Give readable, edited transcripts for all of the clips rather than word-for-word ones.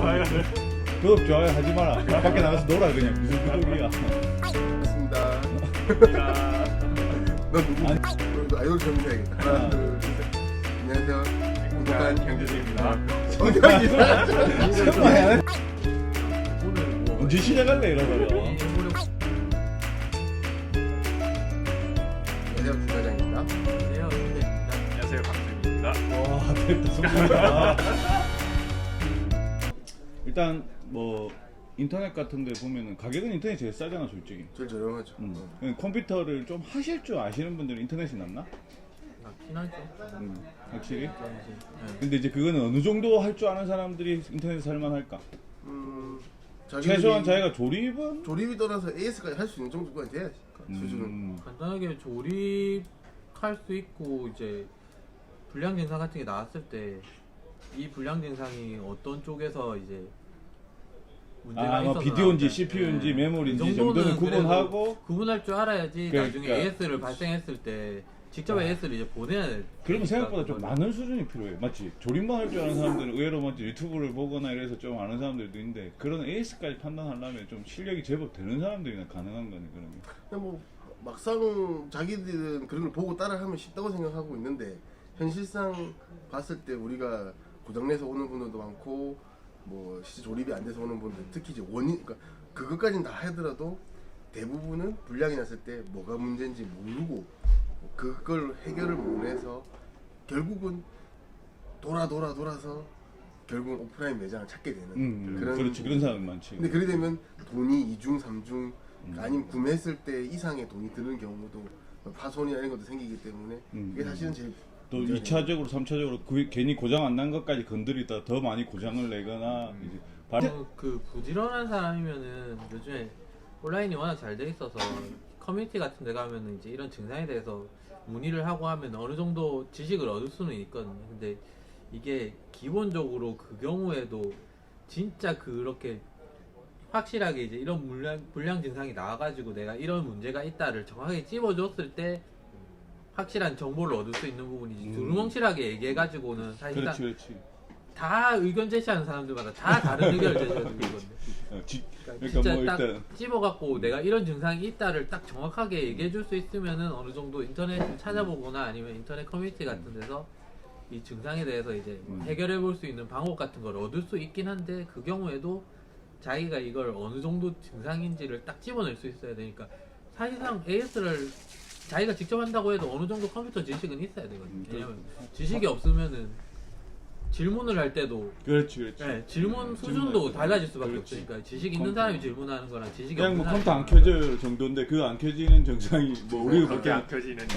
구독 좋아요 하지 마라. 밖에 나가서 놀아 그냥. 무슨 구독이야. 반갑습니다. 너 누구? 너 아이돌 정해야겠다. 하나, 둘, 셋. 안녕하세요. 행복한 경주진입니다. 정경이다. 언제 시작할래 이러다가. 안녕하세요. 부사장입니다. 안녕하세요. 김대입니다. 안녕하세요. 박준입니다. 와 됐다 성공했다. 일단 뭐 인터넷 같은데 보면은 가격은 인터넷이 제일 싸잖아 솔직히. 제일 저렴하죠. 컴퓨터를 좀 하실 줄 아시는 분들은 인터넷이 낫나? 맞긴 하죠. 확실히. 네. 근데 이제 그거는 어느 정도 할 줄 아는 사람들이 인터넷 살만할까? 최소한 자기가 조립이 떠나서 AS까지 할 수 있는 정도까지 돼야지. 수준은. 간단하게 조립할 수 있고 이제 불량 증상 같은 게 나왔을 때 이 불량 증상이 어떤 쪽에서 이제 문제가 뭐 있어서 비디오인지 나왔다. CPU인지 네. 메모리인지 그 정도는 정도는 구분하고. 구분할 줄 알아야지 그러니까. 나중에 AS를 발생했을 때 직접 AS를 이제 보내야 돼. 그러면 생각보다 좀 많은 수준이 필요해. 맞지? 조립만 할 줄 아는 사람들은 의외로 맞지? 유튜브를 보거나 이래서 좀 아는 사람들도 있는데 그런 AS까지 판단하려면 좀 실력이 제법 되는 사람들이나 가능한 거네 그러면. 근데 뭐 막상 자기들은 그런 걸 보고 따라하면 쉽다고 생각하고 있는데 현실상 봤을 때 우리가 고장내서 오는 분들도 많고 뭐 실제 조립이 안 돼서 오는 분들 특히 이제 그러니까 그것까지는 다 하더라도 대부분은 불량이 났을 때 뭐가 문제인지 모르고 그걸 해결을 못 해서 결국은 돌아서 결국은 오프라인 매장을 찾게 되는 그렇지 그런 사람 많지. 근데 그래 되면 돈이 2중 3중 아니면 구매했을 때 이상의 돈이 드는 경우도 파손이나 이런 것도 생기기 때문에 이게 사실은 제일 또 문제가 2차적으로 3차적으로 괜히 고장 안 난 것까지 건드리다 더 많이 고장을 내거나 이제 그 부지런한 사람이면은 요즘에 온라인이 워낙 잘 돼 있어서 커뮤니티 같은 데 가면은 이제 이런 증상에 대해서 문의를 하고 하면 어느 정도 지식을 얻을 수는 있거든요. 근데 이게 기본적으로 그 경우에도 진짜 그렇게 확실하게 이제 이런 불량 증상이 나와가지고 내가 이런 문제가 있다를 정확하게 찝어줬을 때 확실한 정보를 얻을 수 있는 부분이지 두루뭉실하게 얘기해가지고는 사실상 그렇지. 다 의견 제시하는 사람들마다 다 다른 의견을 제시하는 거거든요. 그러니까 진짜 뭐 딱 일단 찝어갖고 내가 이런 증상이 있다를 딱 정확하게 얘기해줄 수 있으면은 어느 정도 인터넷을 찾아보거나 아니면 인터넷 커뮤니티 같은 데서 이 증상에 대해서 이제 해결해볼 수 있는 방법 같은 걸 얻을 수 있긴 한데 그 경우에도 자기가 이걸 어느 정도 증상인지를 딱 집어낼 수 있어야 되니까 사실상 AS를 자기가 직접 한다고 해도 어느 정도 컴퓨터 지식은 있어야 되거든요. 왜냐면 지식이 없으면은 질문을 할 때도 그렇지. 네, 질문 수준도 달라질 수밖에 그렇지. 없으니까 지식 있는 사람이 질문하는 거랑 지식이 그냥 없는 뭐 컴퓨터 안 사람이 켜져 정도인데 그 안 켜지는 정상이 뭐 우리가 볼 때는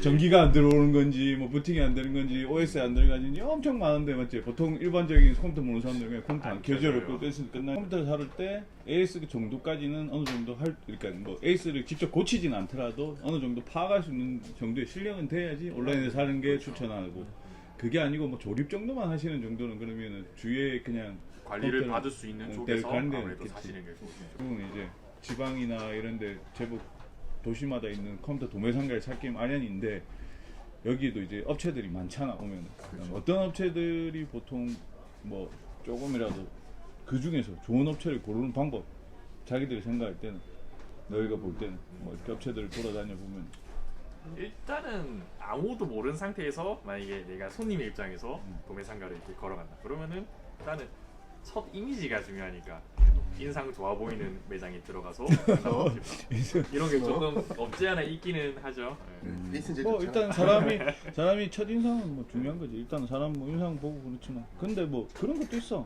전기가 안 들어오는 건지 뭐 부팅이 안 되는 건지 OS에 안 들어가는지 엄청 많은데 맞지? 보통 일반적인 컴퓨터 모르는 사람들은 그냥 컴퓨터 안 켜져를 끄고 끝나. 컴퓨터 사를 때 AS 정도까지는 어느 정도 그러니까 뭐 AS를 직접 고치진 않더라도 어느 정도 파악할 수 있는 정도의 실력은 돼야지 온라인에서 사는 게 추천하고. 그게 아니고 뭐 조립 정도만 하시는 정도는 그러면은 주위에 그냥 관리를 받을 수 있는 쪽에서 아무래도 사시는 게 좋죠. 그건 이제 지방이나 이런데 제법 도시마다 있는 컴퓨터 도매상가를 찾기 마련인데 여기도 이제 업체들이 많잖아 오면. 그렇죠. 어떤 업체들이 보통 뭐 조금이라도 그 중에서 좋은 업체를 고르는 방법 자기들이 생각할 때는 너희가 볼 때는 뭐 이렇게 업체들을 돌아다녀 보면. 일단은 아무도 모르는 상태에서 만약에 내가 손님의 입장에서 도매상가를 이렇게 걸어간다. 그러면은 일단은 첫 이미지가 중요하니까 인상 좋아 보이는 매장에 들어가서 이런 게 조금 없지 않아 있기는 하죠. 뭐 일단 사람이 첫 인상은 뭐 중요한 거지. 일단 사람 뭐 인상 보고 그렇지만 근데 뭐 그런 것도 있어.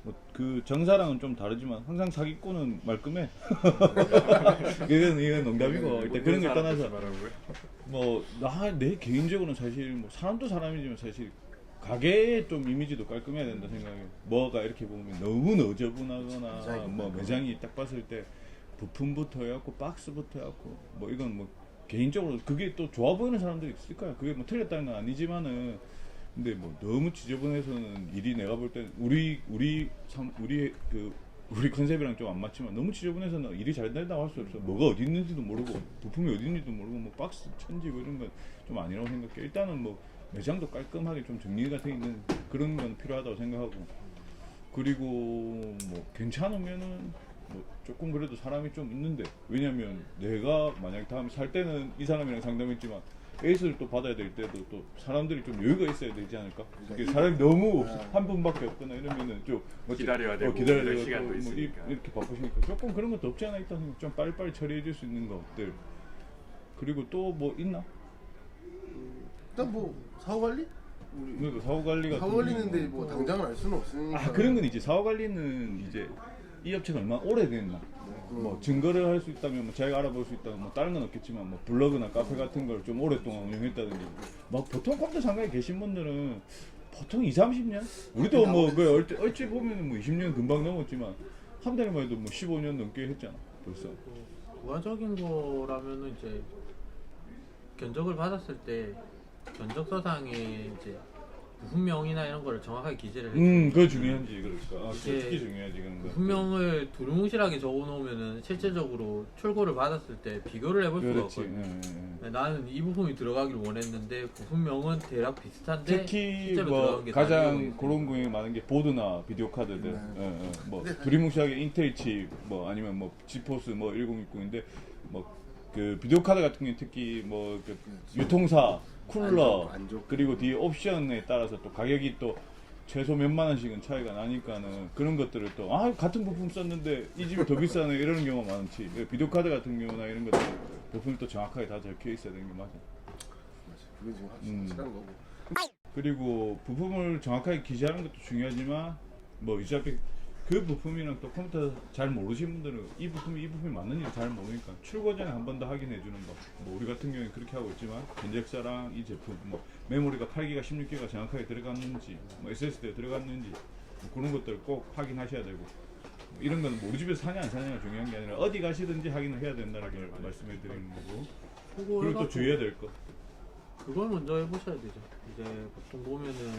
뭐 그 정사랑은 좀 다르지만 항상 사기꾼은 말끔해. 이건 농담이고 일단 그런 걸 떠나서 뭐 내 개인적으로는 사실 뭐 사람도 사람이지만 사실 가게의 좀 이미지도 깔끔해야 된다 생각해. 뭐가 이렇게 보면 너무 너저분하거나 뭐 매장이 딱 봤을 때 부품부터 해갖고 박스부터 해갖고 뭐 이건 뭐 개인적으로 그게 또 좋아 보이는 사람들이 있을 거야. 그게 뭐 틀렸다는 건 아니지만은 근데 뭐 너무 지저분해서는 일이 내가 볼 때 우리 컨셉이랑 좀 안 맞지만 너무 지저분해서는 일이 잘 된다고 할 수 없어. 뭐가 어디 있는지도 모르고 부품이 어디 있는지도 모르고 뭐 박스 천지 뭐 이런 건 좀 아니라고 생각해. 일단은 뭐 매장도 깔끔하게 좀 정리가 돼 있는 그런 건 필요하다고 생각하고 그리고 뭐 괜찮으면은 뭐 조금 그래도 사람이 좀 있는데, 왜냐면 내가 만약 다음에 살 때는 이 사람이랑 상담했지만 에이스를 또 받아야 될 때도 또 사람들이 좀 여유가 있어야 되지 않을까? 이게 사람이 너무 한 분밖에 없거나 이러면은 좀 기다려야 되고 기다려야 이럴 되고 시간도 뭐 있으니까. 이렇게 바쁘시니까 조금 그런 것도 없지 않아 있다 생각. 좀 빨리빨리 처리해 줄 수 있는 것들. 그리고 또 뭐 있나? 일단 뭐 사후 관리? 우리 그러니까 사후 관리가 사후 관리는데 뭐 당장은 알 수는 없으니까. 아 그런 건 있지. 사후 관리는 이제 이 업체가 얼마나 오래됐나. 뭐 증거를 할 수 있다면 뭐 자기가 알아볼 수 있다면 뭐 다른 건 없겠지만 뭐 블로그나 카페 같은 걸 좀 오랫동안 운영했다든지 막 보통 컴퓨터 상가에 계신 분들은 보통 2, 30년? 우리도 뭐 그 얼추 보면 뭐 20년 금방 넘었지만 한 달만 해도 뭐 15년 넘게 했잖아 벌써. 부가적인 거라면은 이제 견적을 받았을 때 견적서상에 이제 부품명이나 이런 거를 정확하게 기재를 해. 그거 중요한지 그러니까. 아, 이게 특히 중요하지 그런 거. 부품명을 두루뭉실하게 적어놓으면은 실제적으로 출고를 받았을 때 비교를 해볼 수가 그렇지. 없거든. 나는 이 부품이 들어가기를 원했는데 부품명은 대략 비슷한데 특히 실제로 뭐 들어간 게 다른 경우가 가장 있어요. 그런 공이 많은 게 보드나 비디오 카드들, 뭐 근데 두리뭉실하게 인텔 칩, 뭐 아니면 뭐 지포스 뭐 1060인데 뭐 그 비디오 카드 같은 경우 특히 뭐 그 유통사, 쿨러 안 좋고. 그리고 뒤에 옵션에 따라서 또 가격이 또 최소 몇만 원씩은 차이가 나니까는 그런 것들을 또 아 같은 부품 썼는데 이 집이 더 비싸네 이러는 경우가 많지. 비디오 카드 같은 경우나 이런 것들 부품이 또 정확하게 다 적혀 있어야 되는 게 맞아. 그게 지금 확실한 거고. 그리고 부품을 정확하게 기재하는 것도 중요하지만 뭐 어차피 그 부품이랑 또 컴퓨터 잘 모르시는 분들은 이 부품이 맞는지 잘 모르니까 출고 전에 한 번 더 확인해 주는 거. 뭐 우리 같은 경우에 그렇게 하고 있지만 견적서랑 이 제품 뭐 메모리가 8기가 16기가 정확하게 들어갔는지 뭐 SSD에 들어갔는지 뭐 그런 것들을 꼭 확인하셔야 되고 뭐 이런 건 뭐 우리 집에서 사냐 안 사냐가 중요한 게 아니라 어디 가시든지 확인을 해야 된다는 걸 말씀해 드리는 거고. 그리고 또 출고해가지고 주의해야 될 거. 그걸 먼저 해보셔야 되죠. 이제 보통 보면은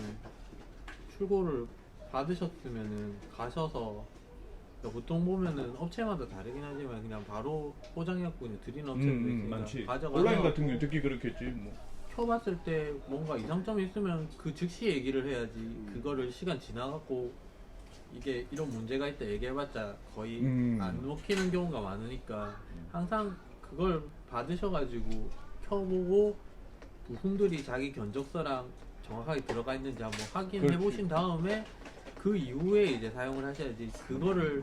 출고를 받으셨으면은 가셔서 보통 보면은 업체마다 다르긴 하지만 그냥 바로 포장해갖고 그냥 드리는 업체도 있으니까 많지. 가져가서 온라인 같은 경우 특히 그렇겠지. 뭐. 켜봤을 때 뭔가 이상점이 있으면 그 즉시 얘기를 해야지 그거를 시간 지나갖고 이게 이런 문제가 있다 얘기해봤자 거의 안 먹히는 경우가 많으니까 항상 그걸 받으셔가지고 켜보고 부품들이 자기 견적서랑 정확하게 들어가 있는지 한번 확인해 보신 다음에 그 이후에 이제 사용을 하셔야지. 그거를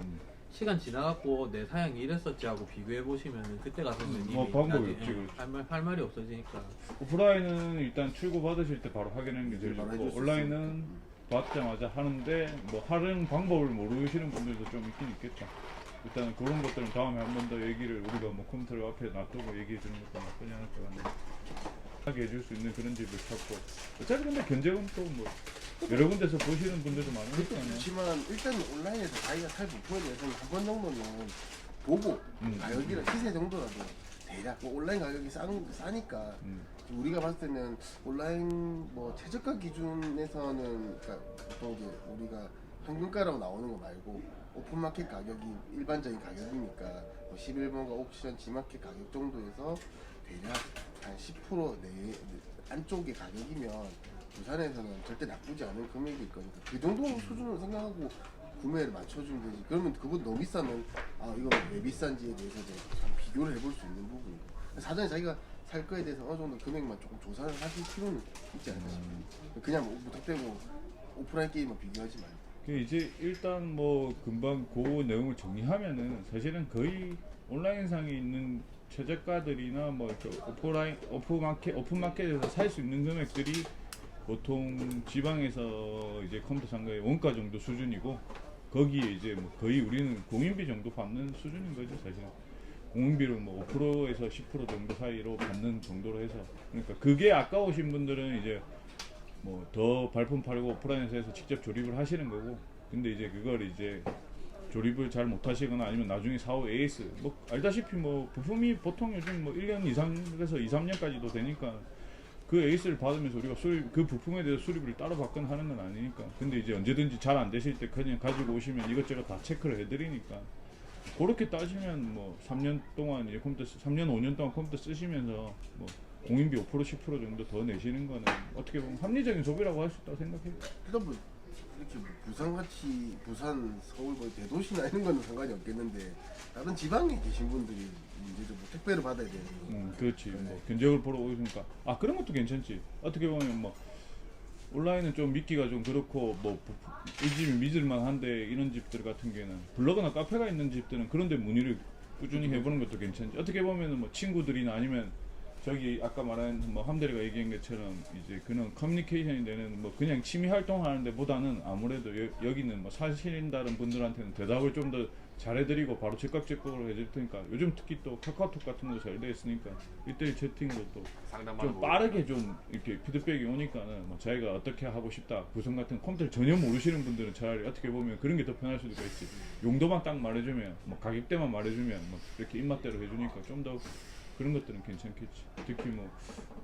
시간 지나갖고 내 사양이 이랬었지 하고 비교해 보시면 그때 가서는 이미 방법이 나중에 없지, 그렇지. 할 말이 없어지니까. 오프라인은 일단 출고 받으실 때 바로 확인하는 게 제일 바로 좋고 해줄 수 온라인은 받자마자 하는데 뭐 하는 방법을 모르시는 분들도 좀 있긴 있겠죠. 일단 그런 것들은 다음에 한 번 더 얘기를 우리가 뭐 컴퓨터 앞에 놔두고 얘기해 주는 것도 나쁘지 않을 것 같네요. 하게 해줄 수 있는 그런 집을 찾고 어차피 근데 견적은 또 뭐 여러 군데서 보시는 분들도 그것도 많으니까요. 좋지만 일단 온라인에서 자기가 살 부품에 대해서는 한 번 정도는 보고 가격이랑 시세 정도라도 대략 뭐 온라인 가격이 싸니까 우리가 봤을 때는 온라인 뭐 최저가 기준에서는 그러니까 보통 이제 우리가 평균가라고 나오는 거 말고 오픈마켓 가격이 일반적인 가격이니까 뭐 11번가 옵션 G마켓 가격 정도에서 대략 한 10% 안쪽의 가격이면 부산에서는 절대 나쁘지 않은 금액일 거니까 그 정도 수준으로 생각하고 구매를 맞춰주면 되지. 그러면 그보다 너무 비싸면 아 이거 왜 비싼지에 대해서 참 비교를 해볼 수 있는 부분이고 사전에 자기가 살 거에 대해서 어느 정도 금액만 조금 조사를 하실 필요는 있지 않을까 싶어요. 그냥 뭐 무턱대고 오프라인 게임만 비교하지 말고. 이제 일단 뭐 금방 그 내용을 정리하면은 사실은 거의 온라인상에 있는 최저가들이나 뭐 이렇게 오픈마켓에서 살 수 있는 금액들이 보통 지방에서 이제 컴퓨터 상가의 원가 정도 수준이고 거기에 이제 뭐 거의 우리는 공인비 정도 받는 수준인 거죠 사실은. 공인비를 뭐 5%에서 10% 정도 사이로 받는 정도로 해서 그러니까 그게 아까우신 분들은 이제 뭐 더 발품 팔고 오프라인에서 해서 직접 조립을 하시는 거고 근데 이제 그걸 이제 조립을 잘 못하시거나 아니면 나중에 사후 AS 뭐 알다시피 뭐 부품이 보통 요즘 뭐 1년 이상에서 2, 3년까지도 되니까 그 에이스를 받으면서 우리가 그 부품에 대해서 수리비를 따로 받거나 하는 건 아니니까 근데 이제 언제든지 잘 안 되실 때 그냥 가지고 오시면 이것저것 다 체크를 해드리니까 그렇게 따지면 뭐 3년 동안 이제 컴퓨터 3년 5년 동안 컴퓨터 쓰시면서 뭐 공인비 5% 10% 정도 더 내시는 거는 어떻게 보면 합리적인 소비라고 할 수 있다고 생각해요. 일단 뭐 이렇게 뭐 부산같이 부산, 서울 뭐 대도시나 이런 거는 상관이 없겠는데 다른 지방에 계신 분들이 이제 뭐 택배를 받아야 되는 거. 그렇지. 뭐 견적을 보러 오니까 그런 것도 괜찮지. 어떻게 보면 뭐 온라인은 좀 믿기가 좀 그렇고 뭐 이 집이 믿을만한데 이런 집들 같은 경우에는 블로그나 카페가 있는 집들은 그런데 문의를 꾸준히 해보는 것도 괜찮지. 어떻게 보면은 뭐 친구들이나 아니면 저기 아까 말한 뭐 함대리가 얘기한 것처럼 이제 그런 커뮤니케이션이 되는 뭐 그냥 취미 활동하는데 보다는 아무래도 여기는 뭐 사실인 다른 분들한테는 대답을 좀 더 잘해드리고 바로 즉각적으로 해줄 테니까 요즘 특히 또 카카오톡 같은 거 잘 돼 있으니까 1대1 채팅으로 또 좀 빠르게 좀 이렇게 피드백이 오니까는 뭐 자기가 어떻게 하고 싶다 구성 같은 컴퓨터를 전혀 모르시는 분들은 차라리 어떻게 보면 그런 게 더 편할 수도 있지. 용도만 딱 말해주면 뭐 가격대만 말해주면 뭐 이렇게 입맛대로 해주니까 좀 더 그런 것들은 괜찮겠지. 특히 뭐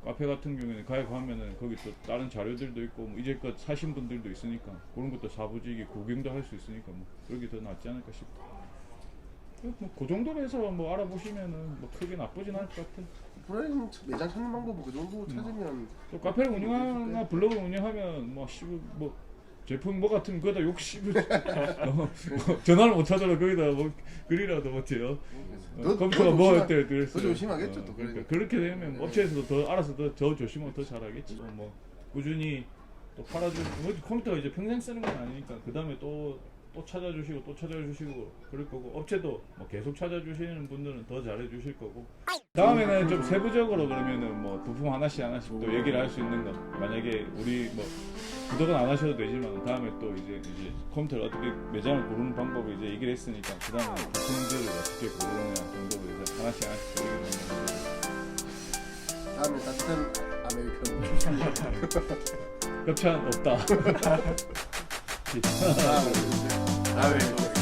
카페 같은 경우에는 가입하면은 거기 또 다른 자료들도 있고 뭐 이제껏 사신 분들도 있으니까 그런 것도 사부지기 구경도 할 수 있으니까 뭐 그게 더 낫지 않을까 싶다. 뭐그 정도로 해서 뭐 알아보시면은 뭐 크게 나쁘진 않을 것 같아. 오프라인 매장 찾는 방법은 그 정도 찾으면 또 카페를 운영하거나 블로그를 운영하면 뭐 제품 뭐 같은 거다 욕심을 전화를 못 하더라도 거기다 뭐 글이라도 못해요. 컴퓨터가 뭐 어때 그랬어. 더 조심하겠죠 또. 그러니까 그렇게 되면 업체에서도 더 알아서 더 조심하고 더 잘하겠지. 뭐 꾸준히 또 팔아주고 뭐 컴퓨터가 이제 평생 쓰는 건 아니니까 그 다음에 또 찾아주시고 또 찾아주시고 그럴 거고 업체도 뭐 계속 찾아주시는 분들은 더 잘해주실 거고 다음에는 좀 세부적으로 그러면은 뭐 부품 하나씩 또 얘기를 할 수 있는 거 만약에 우리 뭐 구독은 안 하셔도 되지만 다음에 또 이제 컴퓨터를 어떻게 매장을 고르는 방법을 이제 얘기를 했으니까 그 다음에 부품들을 어떻게 고르느냐 정도로 이제 하나씩 얘기를 하는 다음에 따뜻한 아메리카노. 협찬 없다. 다음에